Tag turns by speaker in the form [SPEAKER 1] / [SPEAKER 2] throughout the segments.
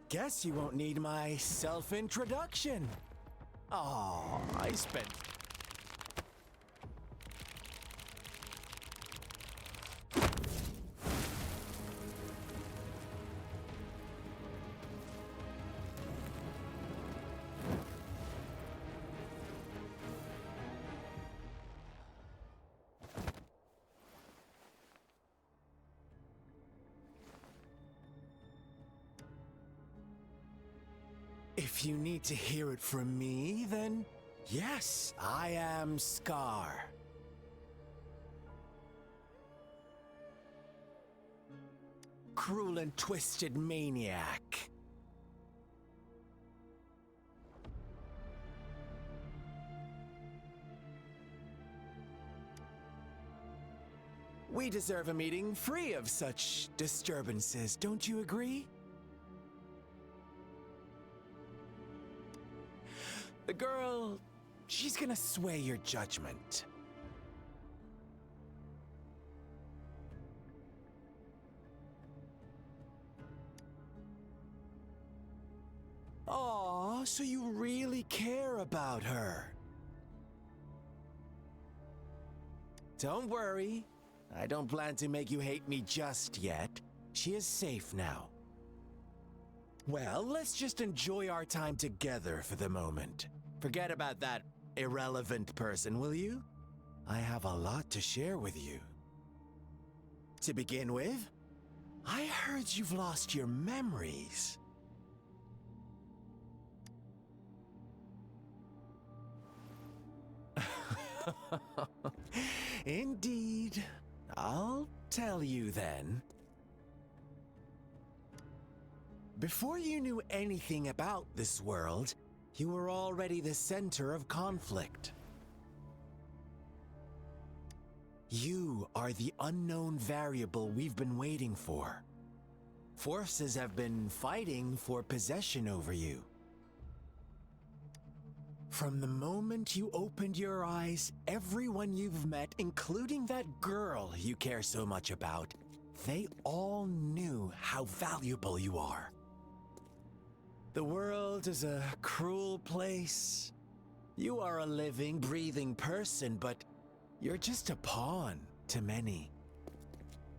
[SPEAKER 1] Guess you won't need my self-introduction. Oh, I spent... If you need to hear it from me, then yes, I am Scar. Cruel and twisted maniac. We deserve a meeting free of such disturbances, don't you agree? The girl, she's gonna sway your judgment. Aw, so you really care about her. Don't worry, I don't plan to make you hate me just yet. She is safe now. Well, let's just enjoy our time together for the moment. Forget about that irrelevant person, will you? I have a lot to share with you. To begin with, I heard you've lost your memories. Indeed. I'll tell you then. Before you knew anything about this world, you were already the center of conflict. You are the unknown variable we've been waiting for. Forces have been fighting for possession over you. From the moment you opened your eyes, everyone you've met, including that girl you care so much about, they all knew how valuable you are. The world is a cruel place. You are a living, breathing person, but you're just a pawn to many.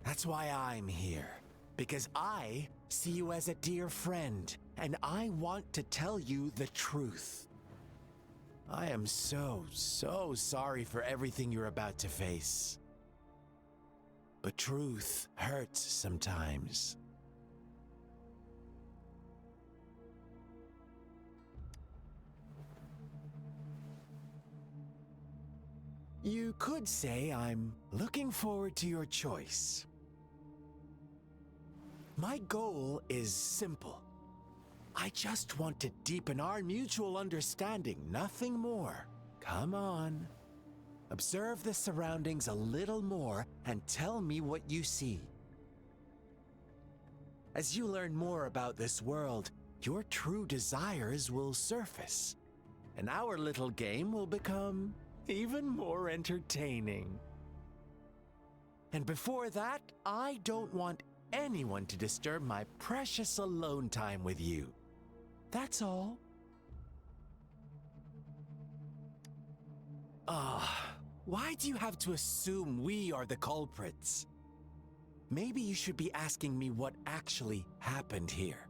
[SPEAKER 1] That's why I'm here, because I see you as a dear friend, and I want to tell you the truth. I am so sorry for everything you're about to face. But truth hurts sometimes. You could say I'm looking forward to your choice. My goal is simple. I just want to deepen our mutual understanding, nothing more. Come on. Observe the surroundings a little more and tell me what you see. As you learn more about this world, your true desires will surface, and our little game will become even more entertaining. And before that, I don't want anyone to disturb my precious alone time with you. That's all. Why do you have to assume we are the culprits? Maybe you should be asking me what actually happened here.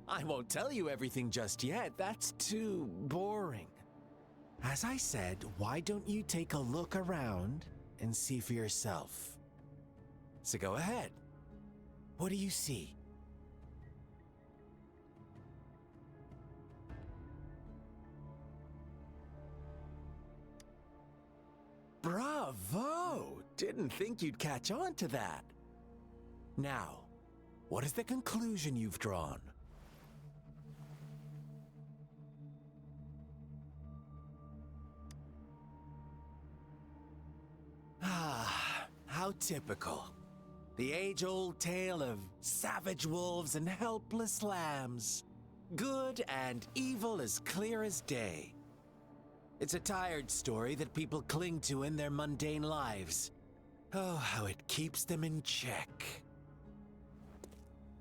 [SPEAKER 1] I won't tell you everything just yet. That's too boring. As I said, why don't you take a look around and see for yourself? So go ahead. What do you see? Bravo! Didn't think you'd catch on to that. Now, what is the conclusion you've drawn? How typical. The age-old tale of savage wolves and helpless lambs. Good and evil as clear as day. It's a tired story that people cling to in their mundane lives. Oh, how it keeps them in check.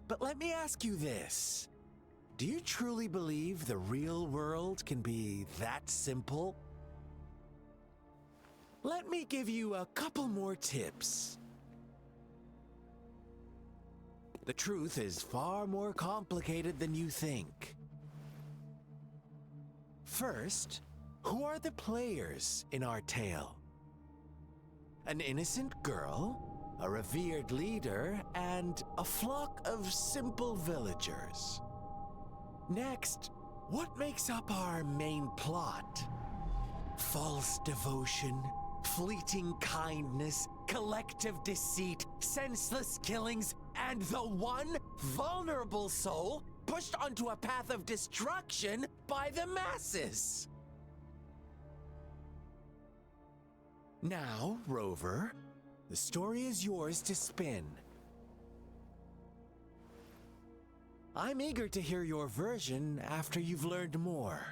[SPEAKER 1] But let me ask you this. Do you truly believe the real world can be that simple? Let me give you a couple more tips. The truth is far more complicated than you think. First, who are the players in our tale? An innocent girl, a revered leader, and a flock of simple villagers. Next, what makes up our main plot? False devotion, fleeting kindness, collective deceit, senseless killings, and the one vulnerable soul pushed onto a path of destruction by the masses. Now, Rover, the story is yours to spin. I'm eager to hear your version after you've learned more.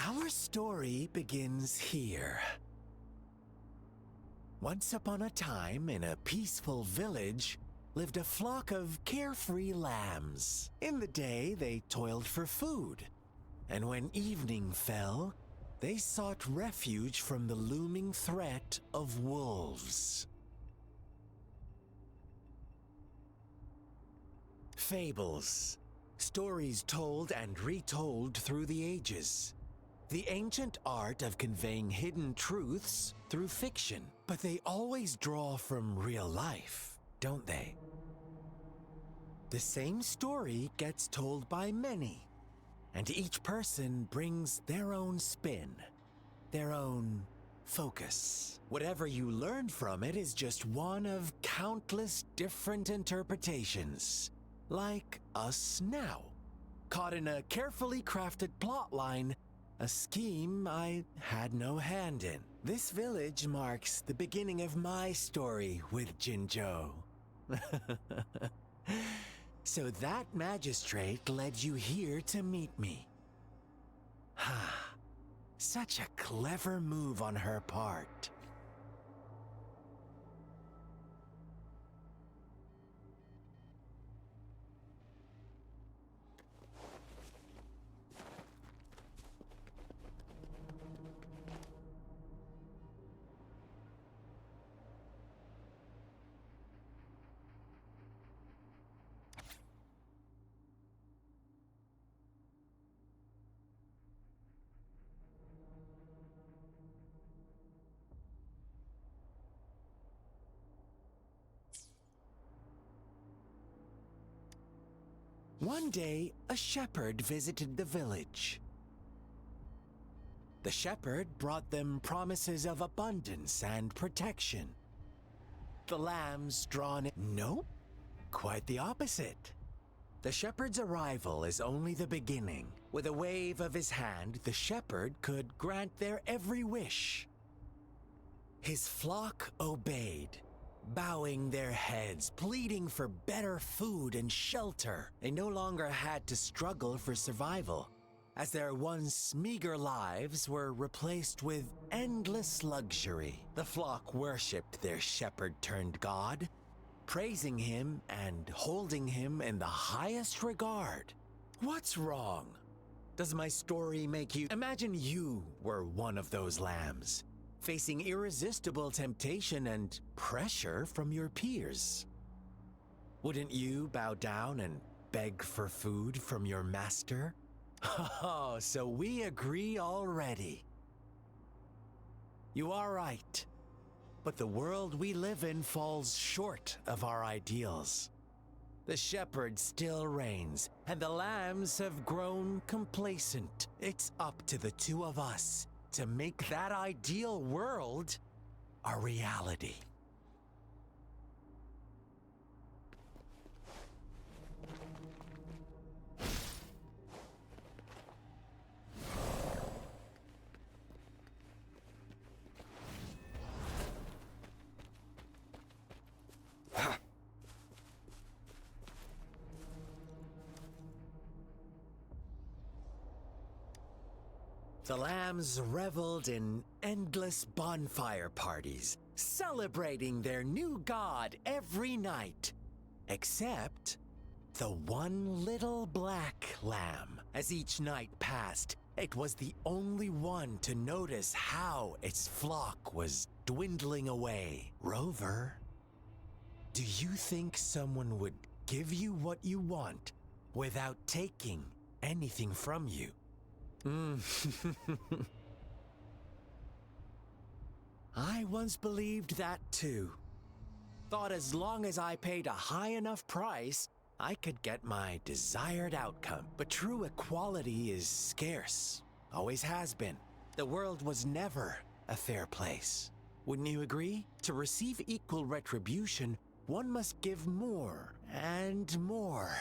[SPEAKER 1] Our story begins here. Once upon a time, in a peaceful village, lived a flock of carefree lambs. In the day, they toiled for food, and when evening fell, they sought refuge from the looming threat of wolves. Fables, stories told and retold through the ages. The ancient art of conveying hidden truths through fiction, but they always draw from real life, don't they? The same story gets told by many, and each person brings their own spin, their own focus. Whatever you learn from it is just one of countless different interpretations, like us now, caught in a carefully crafted plotline. A scheme I had no hand in. This village marks the beginning of my story with Jinzhou. So that magistrate led you here to meet me. Such a clever move on her part. One day, a shepherd visited the village. The shepherd brought them promises of abundance and protection. The lambs drawn in... Nope, quite the opposite. The shepherd's arrival is only the beginning. With a wave of his hand, the shepherd could grant their every wish. His flock obeyed, bowing their heads, pleading for better food and shelter. They no longer had to struggle for survival, as their once meager lives were replaced with endless luxury. The flock worshipped their shepherd-turned-god, praising him and holding him in the highest regard. What's wrong? Does my story make you... Imagine you were one of those lambs, facing irresistible temptation and pressure from your peers. Wouldn't you bow down and beg for food from your master? Oh, so we agree already. You are right, but the world we live in falls short of our ideals. The shepherd still reigns, and the lambs have grown complacent. It's up to the two of us to make that ideal world a reality. The lambs reveled in endless bonfire parties, celebrating their new god every night. Except the one little black lamb. As each night passed, it was the only one to notice how its flock was dwindling away. Rover, do you think someone would give you what you want without taking anything from you? I once believed that too. Thought as long as I paid a high enough price, I could get my desired outcome. But true equality is scarce. Always has been. The world was never a fair place. Wouldn't you agree? To receive equal retribution, one must give more and more.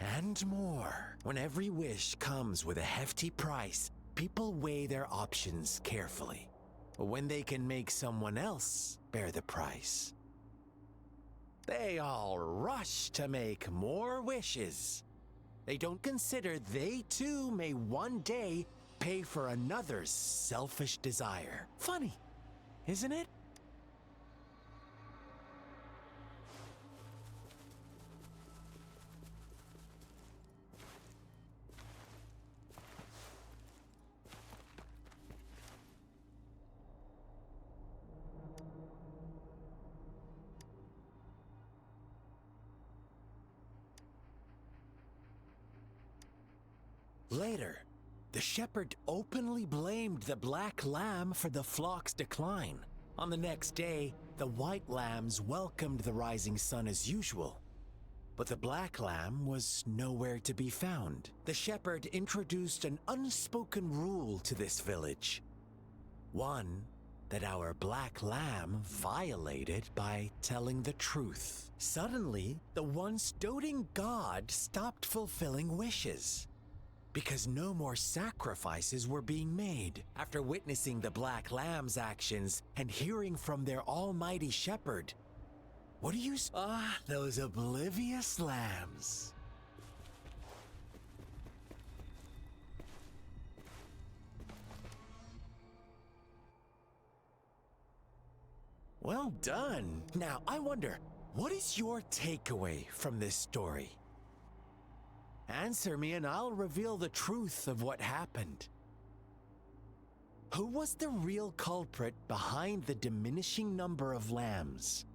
[SPEAKER 1] And more. When every wish comes with a hefty price, people weigh their options carefully. When they can make someone else bear the price, they all rush to make more wishes. They don't consider they too may one day pay for another's selfish desire. Funny, isn't it? Later, the shepherd openly blamed the black lamb for the flock's decline. On the next day, the white lambs welcomed the rising sun as usual. But the black lamb was nowhere to be found. The shepherd introduced an unspoken rule to this village. One that our black lamb violated by telling the truth. Suddenly, the once doting god stopped fulfilling wishes, because no more sacrifices were being made. After witnessing the black lamb's actions and hearing from their almighty shepherd, what do you those oblivious lambs. Well done. Now, I wonder, what is your takeaway from this story? Answer me and I'll reveal the truth of what happened. Who was the real culprit behind the diminishing number of lambs?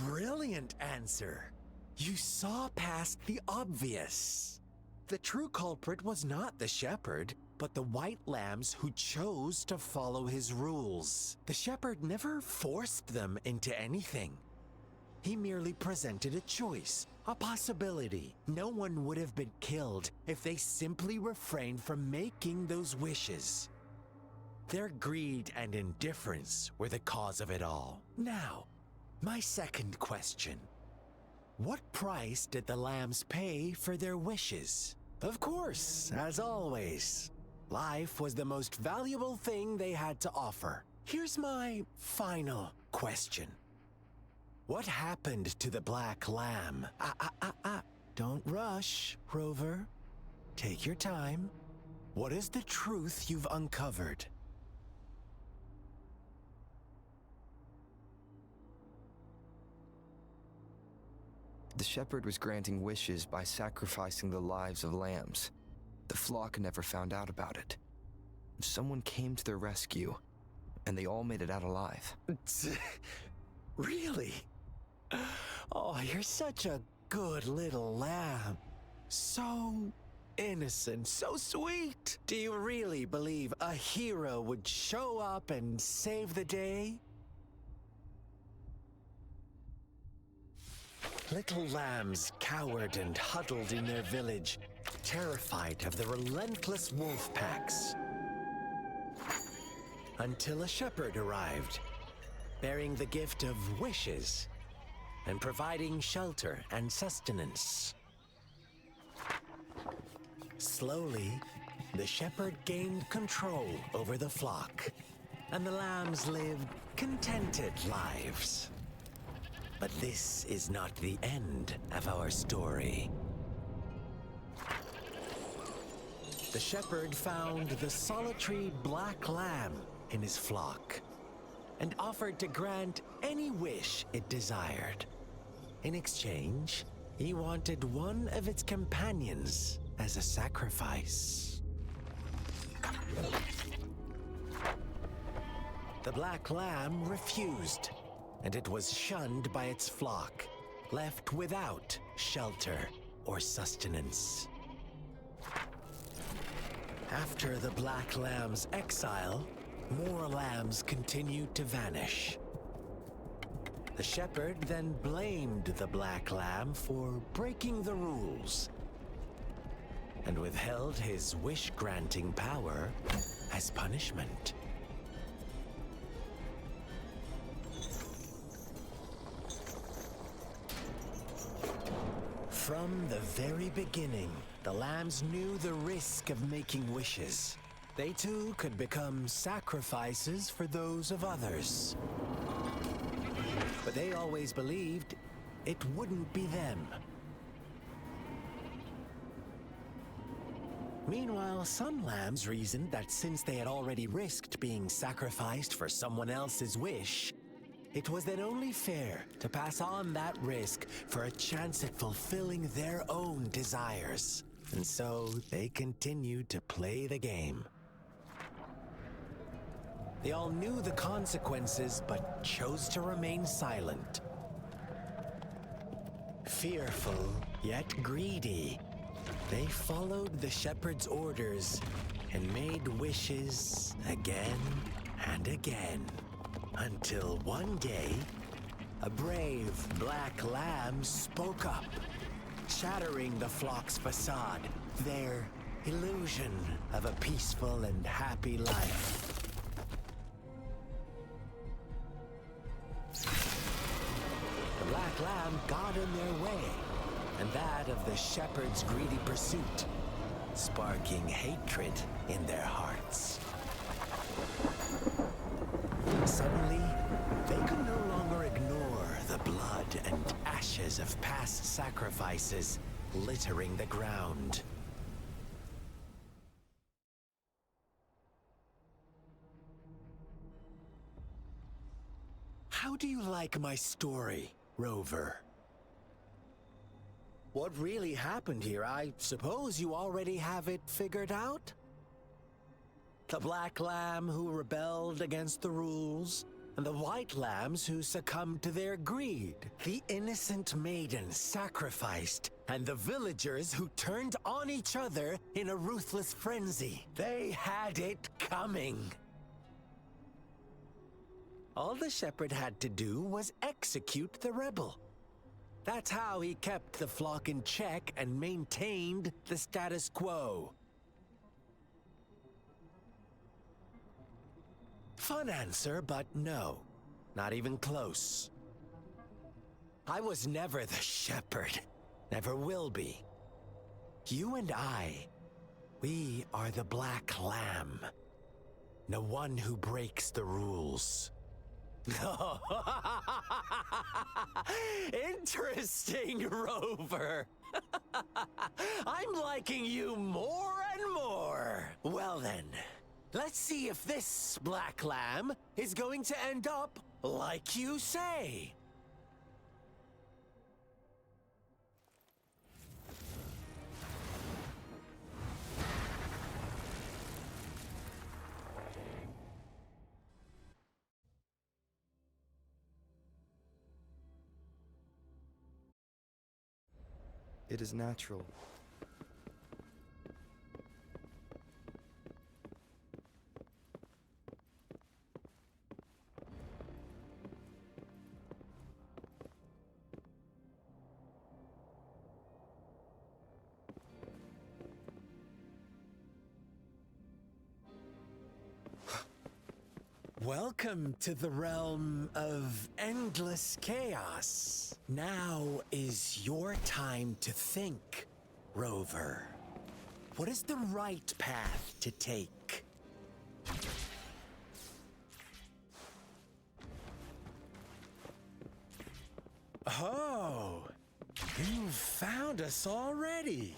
[SPEAKER 1] Brilliant answer. You saw past the obvious. The true culprit was not the shepherd, but the white lambs who chose to follow his rules. The shepherd never forced them into anything. He merely presented a choice, a possibility. No one would have been killed if they simply refrained from making those wishes. Their greed and indifference were the cause of it all. Now, my second question. What price did the lambs pay for their wishes? Of course, as always, life was the most valuable thing they had to offer. Here's my final question. What happened to the black lamb? Don't rush, Rover. Take your time. What is the truth you've uncovered?
[SPEAKER 2] The shepherd was granting wishes by sacrificing the lives of lambs. The flock never found out about it. Someone came to their rescue, and they all made it out alive.
[SPEAKER 1] Really? Oh, you're such a good little lamb. So innocent, so sweet. Do you really believe a hero would show up and save the day? Little lambs cowered and huddled in their village, terrified of the relentless wolf packs. Until a shepherd arrived, bearing the gift of wishes and providing shelter and sustenance. Slowly, the shepherd gained control over the flock, and the lambs lived contented lives. But this is not the end of our story. The shepherd found the solitary black lamb in his flock and offered to grant any wish it desired. In exchange, he wanted one of its companions as a sacrifice. The black lamb refused, and it was shunned by its flock, left without shelter or sustenance. After the black lamb's exile, more lambs continued to vanish. The shepherd then blamed the black lamb for breaking the rules and withheld his wish-granting power as punishment. From the very beginning, the lambs knew the risk of making wishes. They too could become sacrifices for those of others. But they always believed it wouldn't be them. Meanwhile, some lambs reasoned that since they had already risked being sacrificed for someone else's wish, it was then only fair to pass on that risk for a chance at fulfilling their own desires. And so they continued to play the game. They all knew the consequences, but chose to remain silent. Fearful, yet greedy, they followed the shepherd's orders and made wishes again and again. Until one day, a brave black lamb spoke up, shattering the flock's facade, their illusion of a peaceful and happy life. The black lamb got in their way, and that of the shepherd's greedy pursuit, sparking hatred in their hearts. Suddenly, they could no longer ignore the blood and ashes of past sacrifices littering the ground. How do you like my story, Rover? What really happened here? I suppose you already have it figured out? The black lamb who rebelled against the rules, and the white lambs who succumbed to their greed. The innocent maiden sacrificed, and the villagers who turned on each other in a ruthless frenzy. They had it coming. All the shepherd had to do was execute the rebel, That's how he kept the flock in check and maintained the status quo. Fun answer, but no. Not even close. I was never the shepherd. Never will be. You and I, we are the black lamb. The one who breaks the rules. Interesting, Rover. I'm liking you more and more. Well then, let's see if this black lamb is going to end up like you say.
[SPEAKER 2] It is natural.
[SPEAKER 1] Welcome to the realm of endless chaos. Now is your time to think, Rover. What is the right path to take? Oh, you found us already.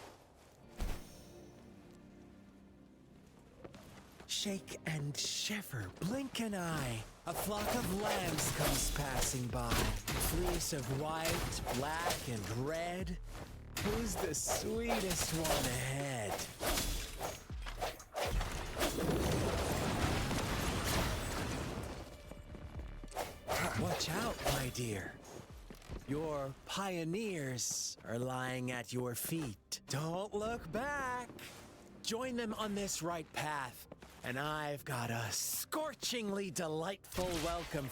[SPEAKER 1] Shake and shiver, blink an eye. A flock of lambs comes passing by. Fleece of white, black, and red. Who's the sweetest one ahead? Watch out, my dear. Your pioneers are lying at your feet. Don't look back. Join them on this right path. And I've got a scorchingly delightful welcome.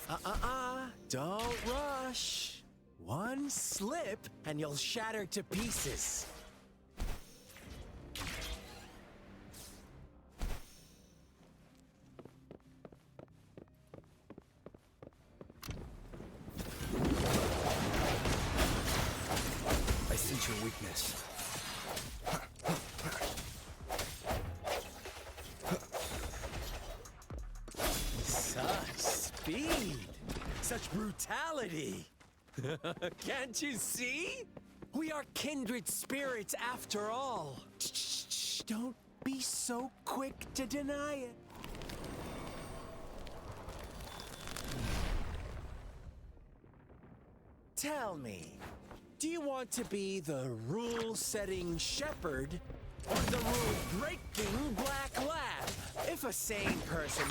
[SPEAKER 1] Don't rush. One slip and you'll shatter to pieces.
[SPEAKER 2] I sense your weakness.
[SPEAKER 1] Speed! Such brutality! Can't you see? We are kindred spirits after all. Shh, don't be so quick to deny it. Tell me, do you want to be the rule-setting shepherd or the rule-breaking black lab? If a sane person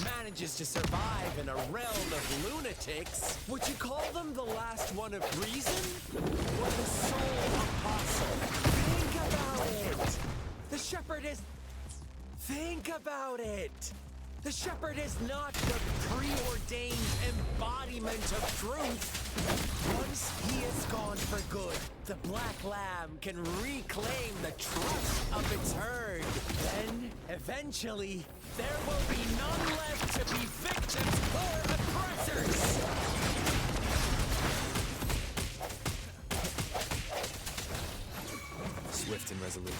[SPEAKER 1] manages to survive in a realm of lunatics, would you call them the last one of reason? Or the sole apostle? Think about it! The shepherd is... Think about it! The shepherd is not the preordained embodiment of truth. Once he is gone for good, the black lamb can reclaim the trust of its herd. Then, eventually, there will be none left to be victims or oppressors!
[SPEAKER 2] Swift and resolute.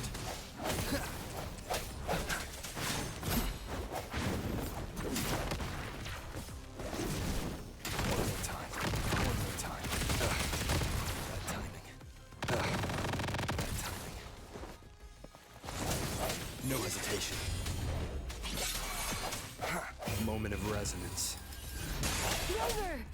[SPEAKER 2] No hesitation. Moment of resonance.
[SPEAKER 3] Rover!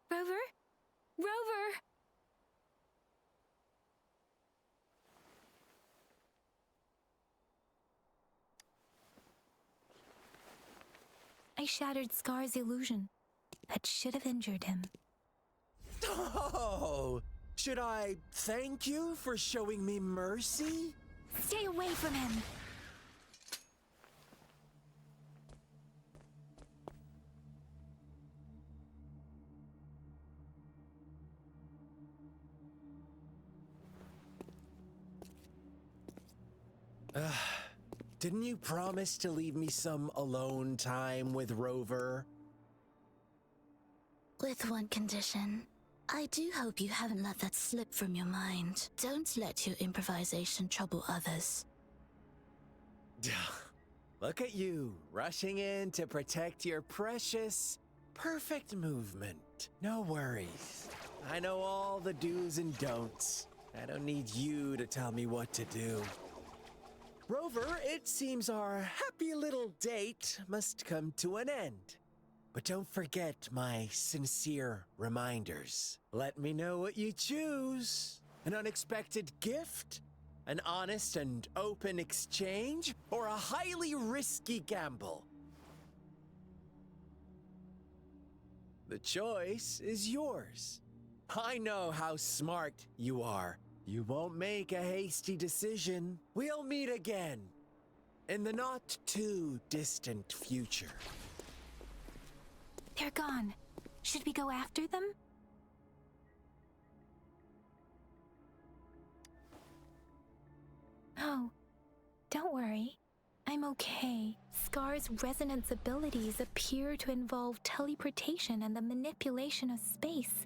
[SPEAKER 3] Rover? Rover! I shattered Scar's illusion. that should have injured him.
[SPEAKER 1] Oh! Should I thank you for showing me mercy?
[SPEAKER 3] Stay away from him!
[SPEAKER 1] Didn't you promise to leave me some alone time with Rover?
[SPEAKER 4] With one condition. I do hope you haven't let that slip from your mind. Don't let your improvisation trouble others.
[SPEAKER 1] Look at you, rushing in to protect your precious, perfect movement. No worries. I know all the do's and don'ts. I don't need you to tell me what to do. Rover, it seems our happy little date must come to an end. But don't forget my sincere reminders. Let me know what you choose. An unexpected gift? An honest and open exchange? Or a highly risky gamble? The choice is yours. I know how smart you are. You won't make a hasty decision. We'll meet again in the not too distant future.
[SPEAKER 3] They're gone. Should we go after them? Oh, don't worry. I'm okay. Scar's resonance abilities appear to involve teleportation and the manipulation of space.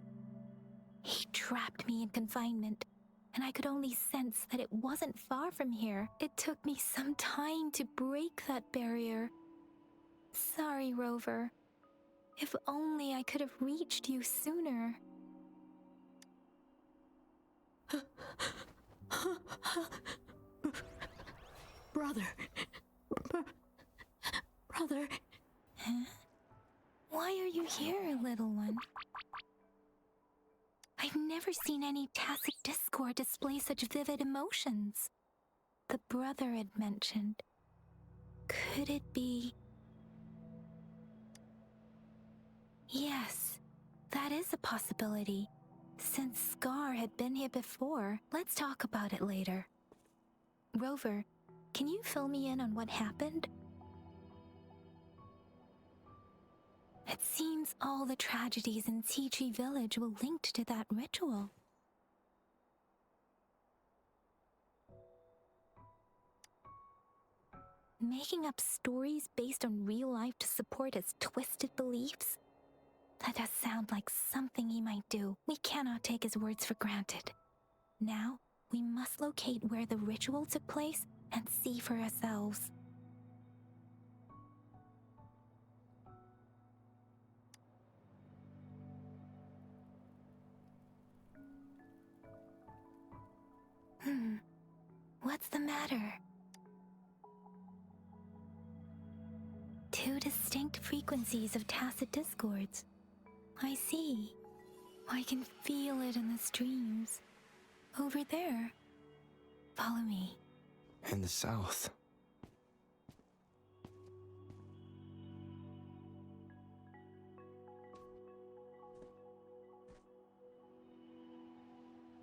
[SPEAKER 3] He trapped me in confinement, and I could only sense that it wasn't far from here. It took me some time to break that barrier. Sorry, Rover. If only I could have reached you sooner.
[SPEAKER 4] Brother. Brother.
[SPEAKER 3] Huh? Why are you here, little one? I've never seen any tacit discord display such vivid emotions. The brother had mentioned. Could it be... Yes, that is a possibility. Since Scar had been here before, let's talk about it later. Rover, can you fill me in on what happened? It seems all the tragedies in Tea Tree Village were linked to that ritual. Making up stories based on real life to support his twisted beliefs? That does sound like something he might do. We cannot take his words for granted. Now, we must locate where the ritual took place and see for ourselves. What's the matter? Two distinct frequencies of tacit discords. I see. I can feel it in the streams. Over there. Follow me.
[SPEAKER 2] In the south.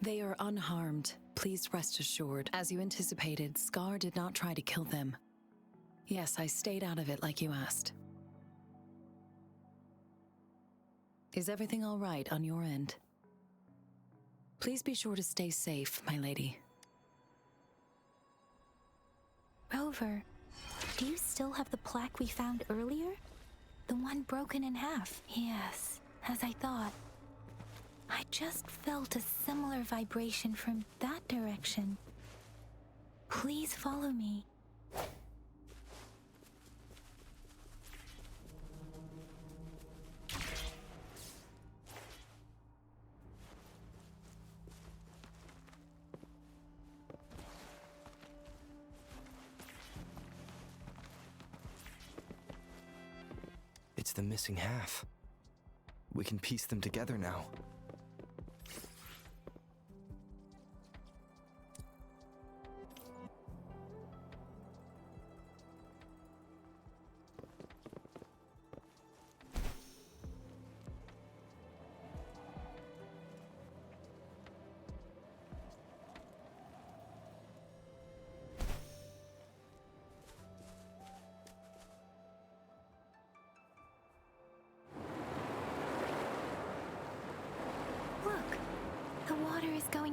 [SPEAKER 5] They are unharmed. Please rest assured. As you anticipated, Scar did not try to kill them. Yes, I stayed out of it like you asked. Is everything all right on your end? Please be sure to stay safe, my lady.
[SPEAKER 3] Rover, do you still have the plaque we found earlier? The one broken in half? Yes, as I thought. I just felt a similar vibration from that direction. Please follow me.
[SPEAKER 2] It's the missing half. We can piece them together now.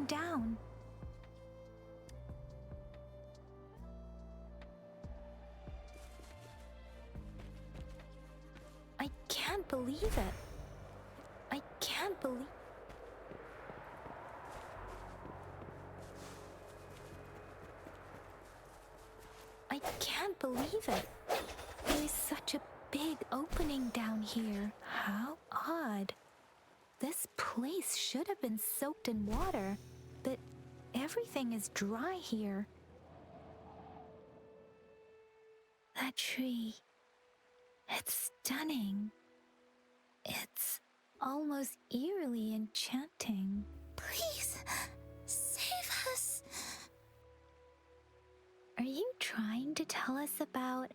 [SPEAKER 3] opening down. I can't believe it. I can't believe... I can't believe it. There is such a big opening down here. How odd. This place should have been soaked in water, but everything is dry here. That tree. It's stunning. It's almost eerily enchanting.
[SPEAKER 4] Please, save us.
[SPEAKER 3] Are you trying to tell us about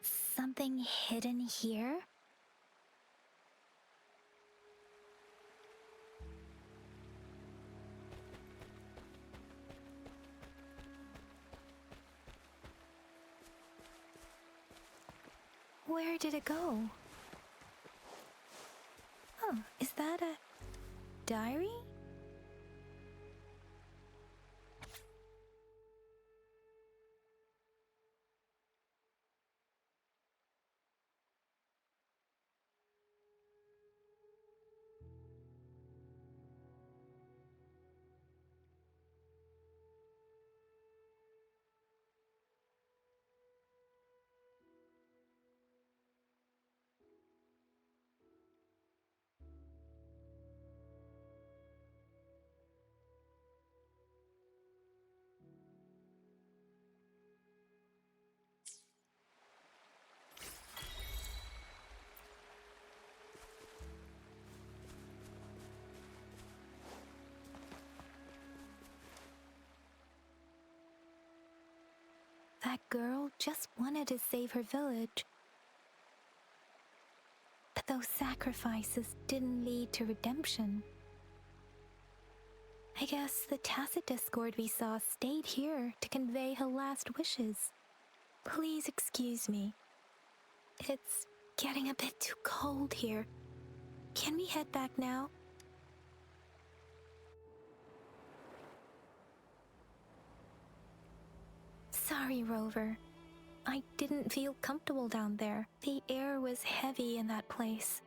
[SPEAKER 3] something hidden here? Where did it go? Oh, is that a diary? That girl just wanted to save her village. But those sacrifices didn't lead to redemption. I guess the tacit discord we saw stayed here to convey her last wishes. Please excuse me. It's getting a bit too cold here. Can we head back now? Sorry, Rover. I didn't feel comfortable down there. The air was heavy in that place,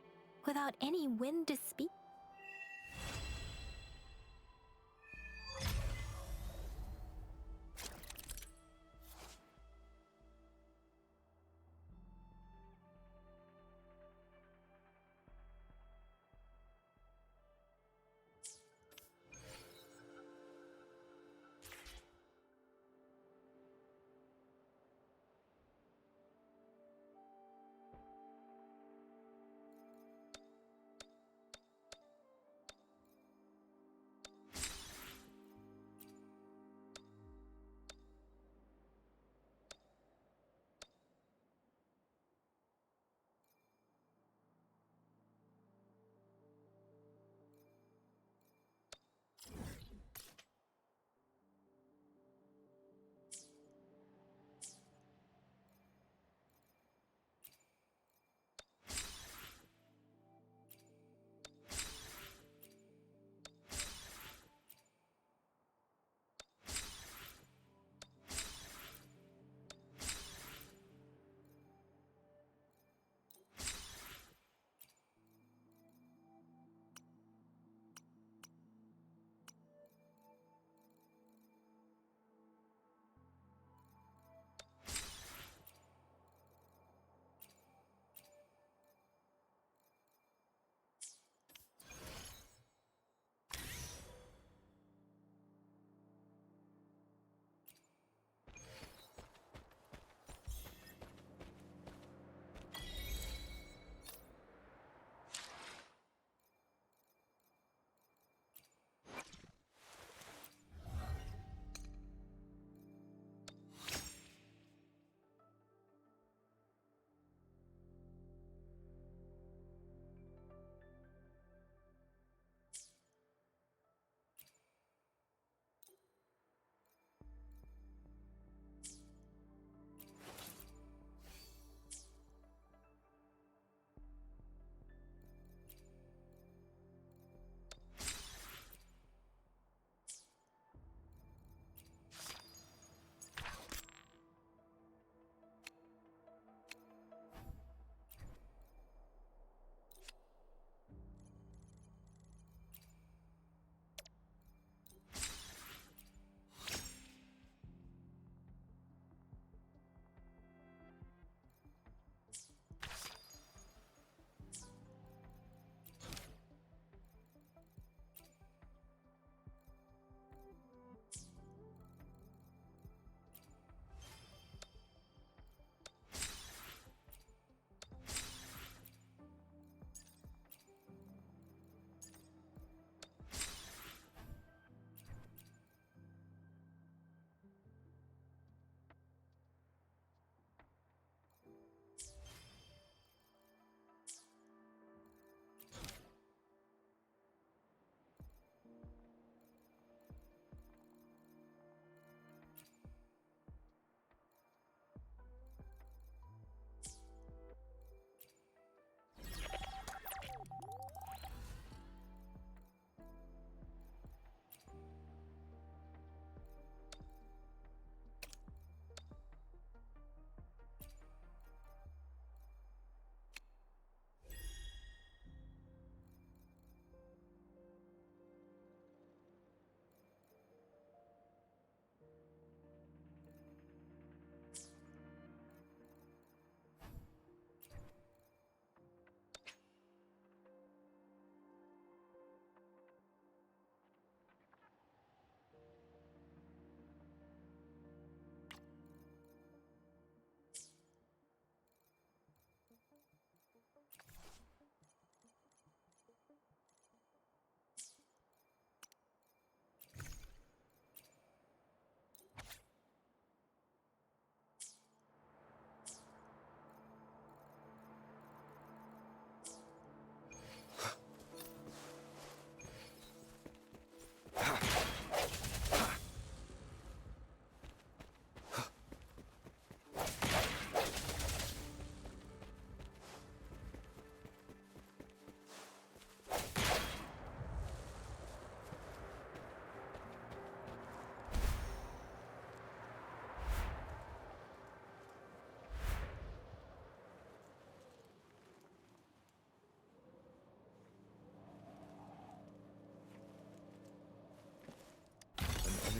[SPEAKER 3] without any wind to speak.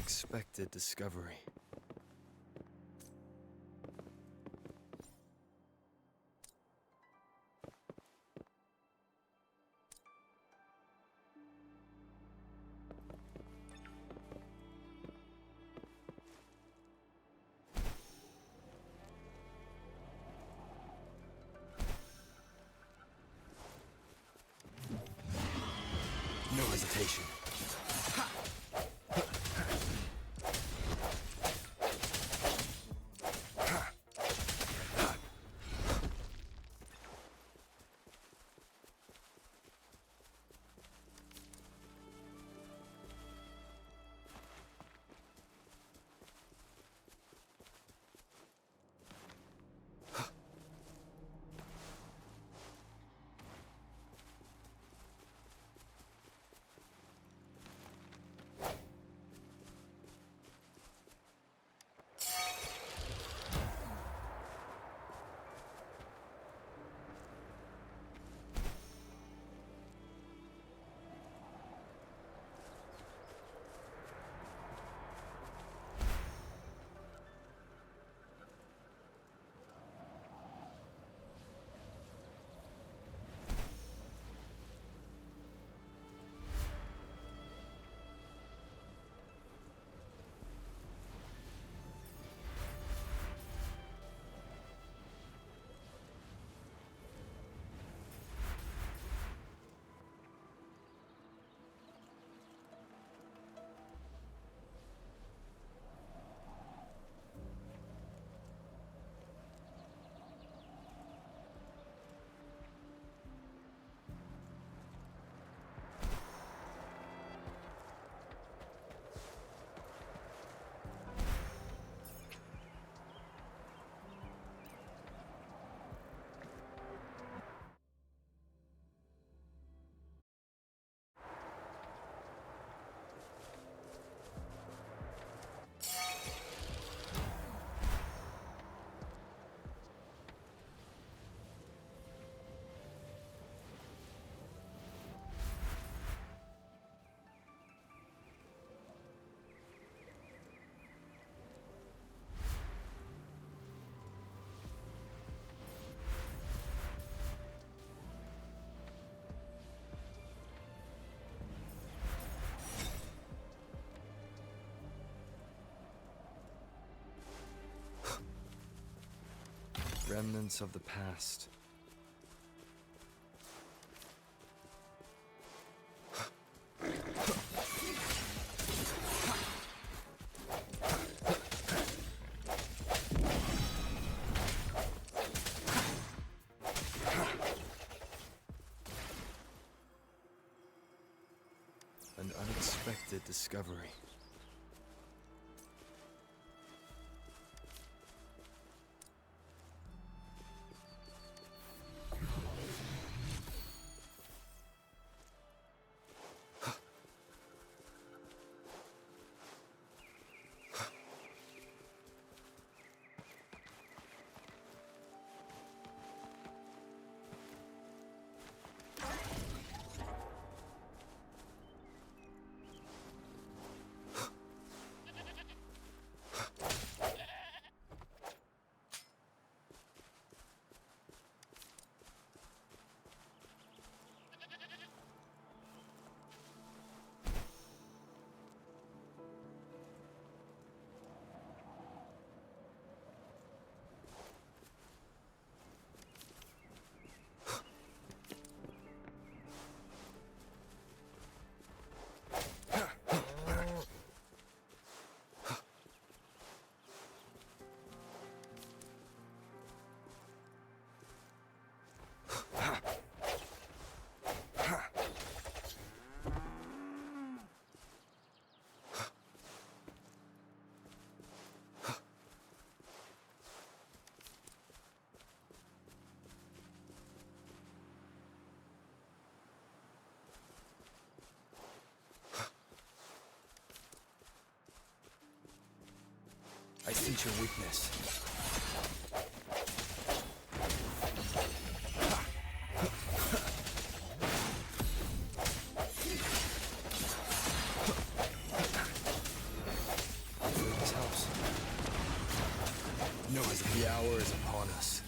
[SPEAKER 2] unexpected discovery. No hesitation. Remnants of the past. An unexpected discovery. I sense your weakness. The hour is upon us.